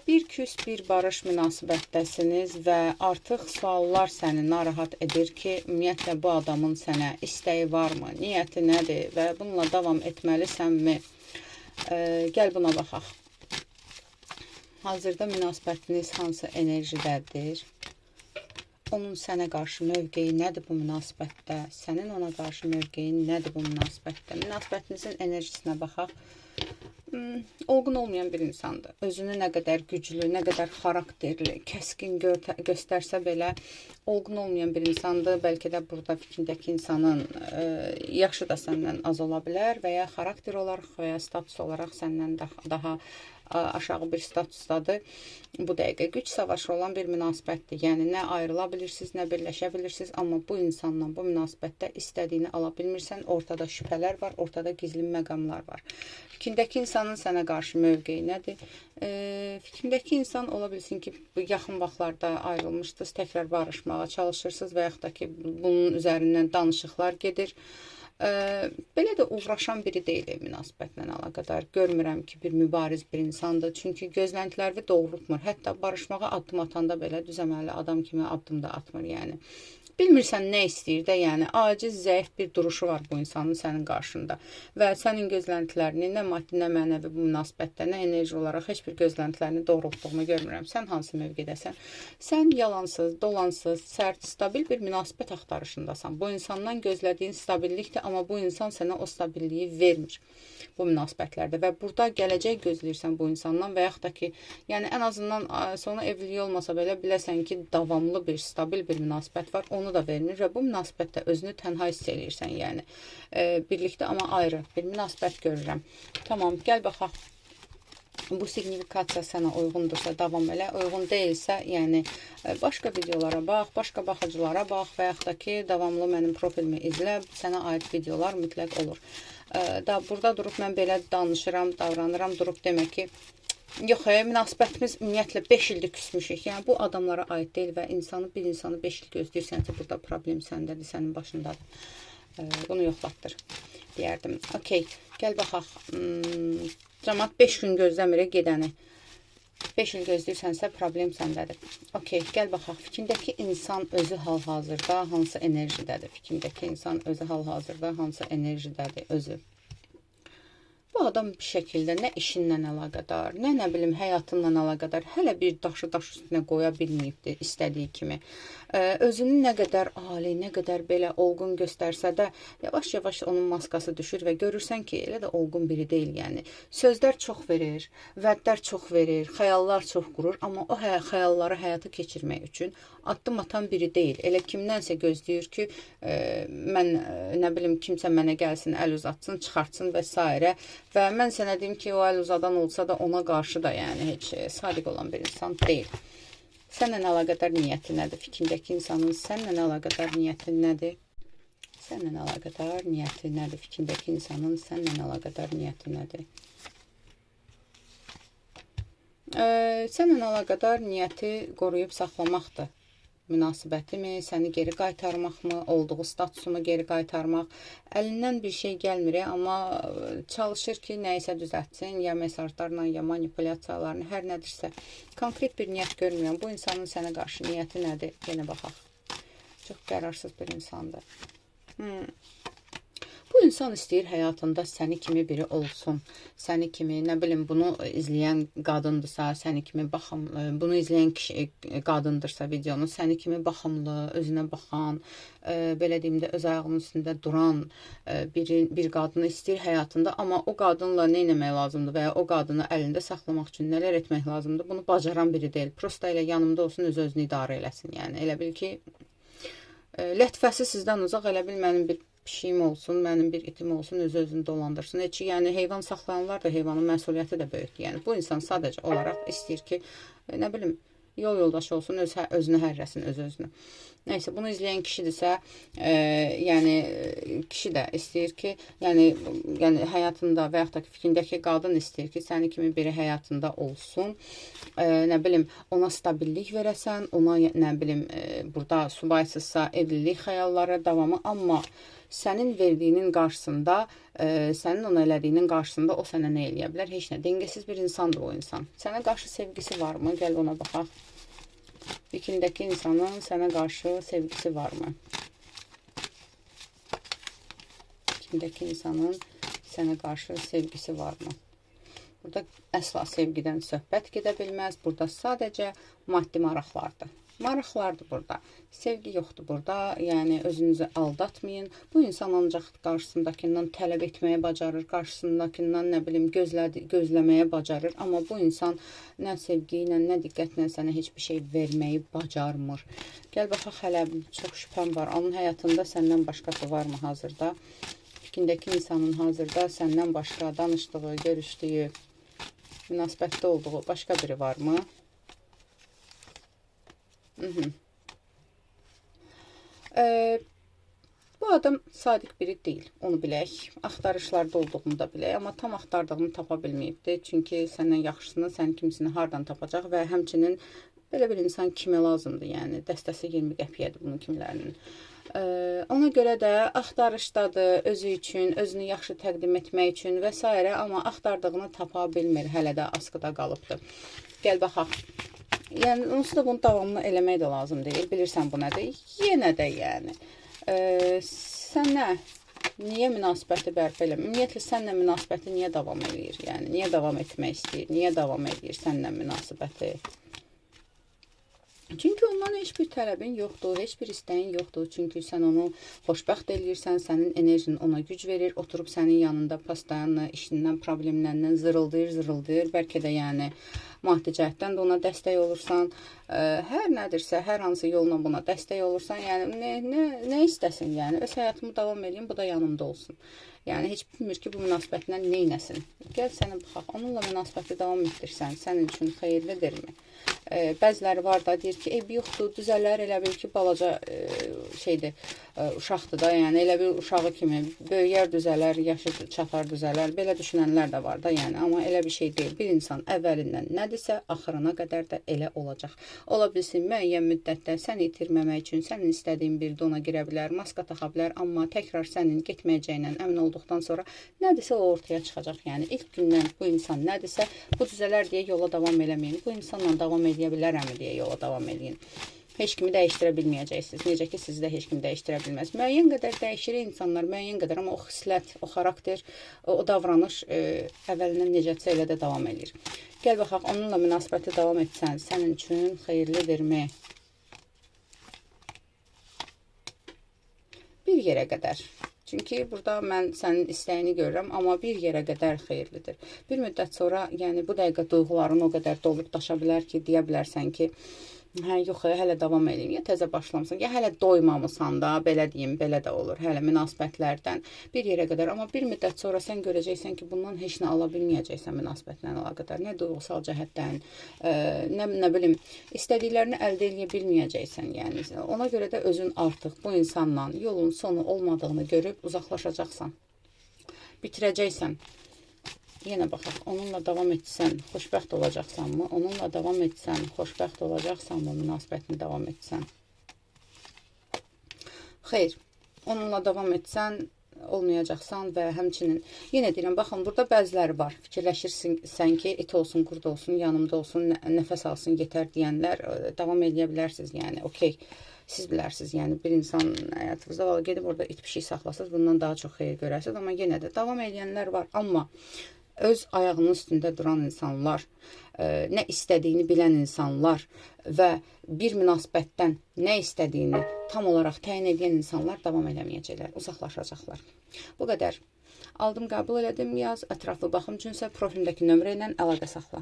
Bir küs, bir barış münasibətdəsiniz və artıq suallar səni narahat edir ki, ümumiyyətlə bu adamın sənə istəyi varmı, niyyəti nədir və bununla davam etməlisənmi? Gəl buna baxaq. Hazırda münasibətiniz hansı enerjidədir? Onun sənə qarşı mövqeyi nədir bu münasibətdə? Sənin ona qarşı mövqeyin nədir bu münasibətdə? Münasibətinizin enerjisinə baxaq. Olğun olmayan bir insandır. Özünü nə qədər güclü, nə qədər xarakterli, kəskin göstərsə belə olğun olmayan bir insandır. Bəlkə də burada fikrindəki insanın yaşı da səndən az ola bilər və ya xarakter olaraq və ya status olaraq səndən daha aşağı bir statusdadır. Bu dəqiqə güc savaşı olan bir münasibətdir. Yəni nə ayrıla bilirsiniz, nə birləşə bilirsiniz, amma bu insanla bu münasibətdə istədiyini ala bilmirsən. Ortada şübhələr var, ortada gizli məqamlar var. Fikrindəki insanın sənə qarşı mövqeyi nədir? Fikrindəki insan ola bilsin ki, yaxın vaxtlarda ayrılmışdınız, təkrar barışmağa çalışırsınız və yaxud da ki, bunun üzərindən danışıqlar gedir. Belə də uğraşan biri deyil münasibətlə əlaqədar. Görmürəm ki, bir mübariz bir insandır. Çünki gözləntiləri doğrultmur. Hətta barışmağa addım atanda belə düzəməli adam kimi addım da atmır, yəni. Bilmirsən nə istəyir də, yəni aciz, zəif bir duruşu var bu insanın sənin qarşında və sənin gözləntilərini nə maddi, nə mənəvi bu münasibətdə, nə enerji olaraq heç bir gözləntilərini doğrultduğunu görmürəm. Sən hansı mövqedəsən? Sən yalansız, dolansız, sərt, stabil bir münasibət axtarışındasan. Bu insandan gözlədiyin stabillikdir, amma bu insan sənə o stabilliyi vermir bu münasibətlərdə və burada gələcək gözləyirsən bu insandan və yaxud da ki, yəni ən azından sonu evliliyi olmasa belə biləsən ki, davamlı bir, stabil bir münasibət var, onu da vermir və bu münasibətdə özünü tənha hiss eləyirsən, yəni birlikdə amma ayrı bir münasibət görürəm. Tamam, gəl baxaq. Bu signifikasiya sənə uyğundursa davam elə, uyğun deyilsə, yəni başqa videolara bax, başqa baxıcılara bax və yaxud da ki, davamlı mənim profilimi izlə, sənə aid videolar mütləq olur. Burada durub mən belə danışıram, davranıram, durub demək ki, yox, münasibətimiz ümumiyyətlə 5 ildir küsmüşük. Yəni bu adamlara aid deyil və bir insanı 5 il gözləyirsənsə, burada problem səndədir, sənin başındadır. Bunu yoxlatdır, deyərdim. Okey, gəl baxaq. Cəmat 5 gün gözləmir gedəni. 5 il gözləyirsənsə, problem səndədir. Okey, gəl baxaq. Fikrindəki insan özü hal-hazırda hansı enerjidədir? Fikrindəki insan özü hal-hazırda hansı enerjidədir? Özü. Bu adam bir şəkildə nə işinlə əlaqədar, nə bilim həyatınla əlaqədar hələ bir daşı daş üstünə qoya bilməyibdir istədiyi kimi. Özünü nə qədər ali, nə qədər belə olğun göstərsə də yavaş-yavaş onun maskası düşür və görürsən ki, elə də olğun biri deyil, yəni. Sözlər çox verir, vədlər çox verir, xəyallar çox qurur, amma o xəyalları həyata keçirmək üçün addım atan biri deyil. Elə kimdənsə gözləyir ki, mən nə bilim kimsə mənə gəlsin, əl uzatsın, çıxartsın və s. Və mən sənə deyim ki, o əl uzadan olsa da ona qarşı da yəni heç sadiq olan bir insan deyil. Səndən əlaqədar niyyəti nədir? Fikrindəki insanın səndən əlaqədar niyyəti nədir? Səndən əlaqədar niyyəti nədir? Fikrindəki insanın səndən əlaqədar niyyəti nədir? Səndən əlaqədar niyyəti qoruyub saxlamaqdır. Münasibətimi, səni geri qaytarmaqmı, olduğu statusumu geri qaytarmaq. Əlindən bir şey gəlmir, amma çalışır ki, nəyisə düzəltsin, ya mesajlarla, ya manipulyasiyalarını, hər nədirsə. Konkret bir niyyət görmürəm. Bu insanın sənə qarşı niyyəti nədir? Yenə baxaq. Çox qərarsız bir insandır. Bu insan istəyir həyatında səni kimi biri olsun. Səni kimi, nə bilim, bunu izləyən qadındırsa, səni kimi baxımlı, bunu izləyən kişi qadındırsa videonu, səni kimi baxımlı, özünə baxan, belə deyim də, öz ayağının üstündə duran bir qadını istəyir həyatında, amma o qadınla nə etmək lazımdır və ya o qadını əlində saxlamaq üçün nələr etmək lazımdır, bunu bacaran biri deyil. Prosta elə yanımda olsun, öz-özünü idarə eləsin. Yəni, elə bil ki, lətifəsi sizdən uzaq, elə bil mənim bir pişiyim olsun, mənim bir itim olsun, öz-özünü dolandırsın. Heç ki, yəni heyvan saxlayanlar da heyvanın məsuliyyəti də böyükdür. Yəni bu insan sadəcə olaraq istəyir ki, nə bilim, yol yoldaşı olsun, özünü hərrəsin öz-özünü. Neyse, bunu izləyən kişidirsə, yəni kişi də istəyir ki, yəni həyatında və yaxud da ki, fikrindəki qadın istəyir ki, səni kimi biri həyatında olsun. Nə bilim, ona stabillik verəsən, ona nə bilim, burada subaysızsa evlilik xəyalları davamı, amma sənin verdiyinin qarşısında, sənin ona elədiyinin qarşısında o sənə nə eləyə bilər? Heç nə. Dengəsiz bir insandır o insan. Sənə qarşı sevgisi varmı? Gəl ona baxaq. Fikrindəki insanın sənə qarşı sevgisi varmı? Fikrindəki insanın sənə qarşı sevgisi varmı? Burada əsla sevgidən söhbət gedə bilməz. Burada sadəcə maddi maraqlardır. Maraqlardır burada. Sevgi yoxdur burada. Yəni özünüzü aldatmayın. Bu insan ancaq qarşısındakindən tələb etməyə bacarır. Qarşısındakindən nə bilim gözləməyə bacarır. Amma bu insan nə sevgi ilə, nə diqqətlə sənə heç bir şey verməyi bacarmır. Gəl baxaq, hələ çox şübhəm var. Onun həyatında səndən başqası varmı hazırda? Fikrindəki insanın hazırda səndən başqa danışdığı, görüşdüyü, münasibətdə olduğu başqa biri varmı? Bu adam sadiq biri deyil, onu bilək. Axtarışlarda olduğunu da bilək, amma tam axtardığını tapa bilməyibdir. Çünki səndən yaxşısını, sən kimisini hardan tapacaq və həmçinin belə bir insan kimə lazımdır, yəni dəstəsi 20 qəpiyyədir bunun kimlərinin. Ona görə də axtarışdadır, özü üçün, özünü yaxşı təqdim etmək üçün və s. amma axtardığını tapa bilmir, hələ də askıda qalıbdır. Gəl baxaq. Yəni, onsuz da bunun davamını eləmək də lazım deyil. Bilirsən bu nədir? Yenə də yəni. Sənə niyə münasibəti bərpa eləmir? Ümumiyyətlə, sənlə münasibəti niyə davam edir? Yəni, niyə davam etmək istəyir? Niyə davam edir sənlə münasibəti? Çünki ondan heç bir tələbin yoxdur, heç bir istəyin yoxdur. Çünki sən onu xoşbəxt eləyirsən, sənin enerjin ona güc verir, oturub sənin yanında pastayanla, işindən, problemlərindən zırıldayır. Bəlkə də yəni maddi cəhətdən də ona dəstək olursan, hər nədirsə, hər hansı yolla buna dəstək olursan, yəni nə istəsin, yəni öz həyatımı davam edeyim, bu da yanımda olsun. Yəni heç bilmir ki, bu münasibətlə neynəsin. Gəl sənə baxaq, onunla münasibəti davam etdirsən, sənin üçün xeyirlidirmi? Bəziləri var da, deyir ki, ev yoxdur, düzələr, elə bil ki, balaca uşaqdır da, yəni elə bir uşağı kimi böyüyər düzələr, yaşı çatar düzələr, belə düşünənlər də var da, yəni, amma elə bir şey deyil. Bir insan əvvəlindən nədirsə, axırına qədər də elə olacaq. Ola bilsin, müəyyən müddətdə səni itirməmək üçün, sənin istədiyin bir dona girə bilər, maska taxa bilər, amma təkrar sənin getməyəcəyindən əmin olduqdan sonra nədirsə o ortaya çıxacaq. Yəni, ilk gündən bu insan nədirsə, bu düzələr deyə yola davam eləməyin, bu insanla davam edə bilərəmi deyə yola davam edin. Heç kimi dəyişdirə bilməyəcəksiniz. Necə ki, sizi də heç kim dəyişdirə bilməz. Müəyyən qədər dəyişir insanlar, müəyyən qədər, amma o xislət, o xarakter, o davranış əvvəlindən necədirsə elə də davam edir. Gəl baxaq, onunla münasibəti davam etsən, sənin üçün xeyirlidirmi? Bir yerə qədər. Çünki burada mən sənin istəyini görürəm, amma bir yerə qədər xeyirlidir. Bir müddət sonra, yəni bu dəqiqə duyğuların o qədər dolub daşa bilər ki, deyə bilərsən ki, hə, yox, hələ davam edeyim, ya təzə başlamısan, ya hələ doymamısan da, belə deyim, belə də olur, hələ münasibətlərdən bir yerə qədər. Amma bir müddət sonra sən görəcəksən ki, bundan heç nə ala bilməyəcəksən münasibətlə əlaqədar. Nə duyğusal cəhətdən, nə bilim, istədiklərini əldə edə bilməyəcəksən. Yəni, ona görə də özün artıq bu insanla yolun sonu olmadığını görüb uzaqlaşacaqsan, bitirəcəksən. Yenə baxaq, onunla davam etsən, xoşbəxt olacaqsanmı? Onunla davam etsən, xoşbəxt olacaqsanmı? Münasibətini davam etsən? Xeyr, onunla davam etsən, olmayacaqsan və həmçinin, yenə deyirəm, baxın, burada bəziləri var. Fikirləşirsən ki, it olsun, qurd olsun, yanımda olsun, nəfəs alsın, yetər deyənlər, davam edə bilərsiniz, yəni, okey. Siz bilərsiniz, yəni bir insan həyatınızda gedib orada it pişik saxlasınız, bundan daha çox xeyir görərsiniz, amma yenə də davam edənlər var, amma öz ayağının üstündə duran insanlar, nə istədiyini bilən insanlar və bir münasibətdən nə istədiyini tam olaraq təyin edən insanlar davam eləməyəcəklər, uzaqlaşacaqlar. Bu qədər. Aldım, qəbul elədim, yaz, ətraflı baxım üçünsə profilimdəki nömrə ilə əlaqə saxla.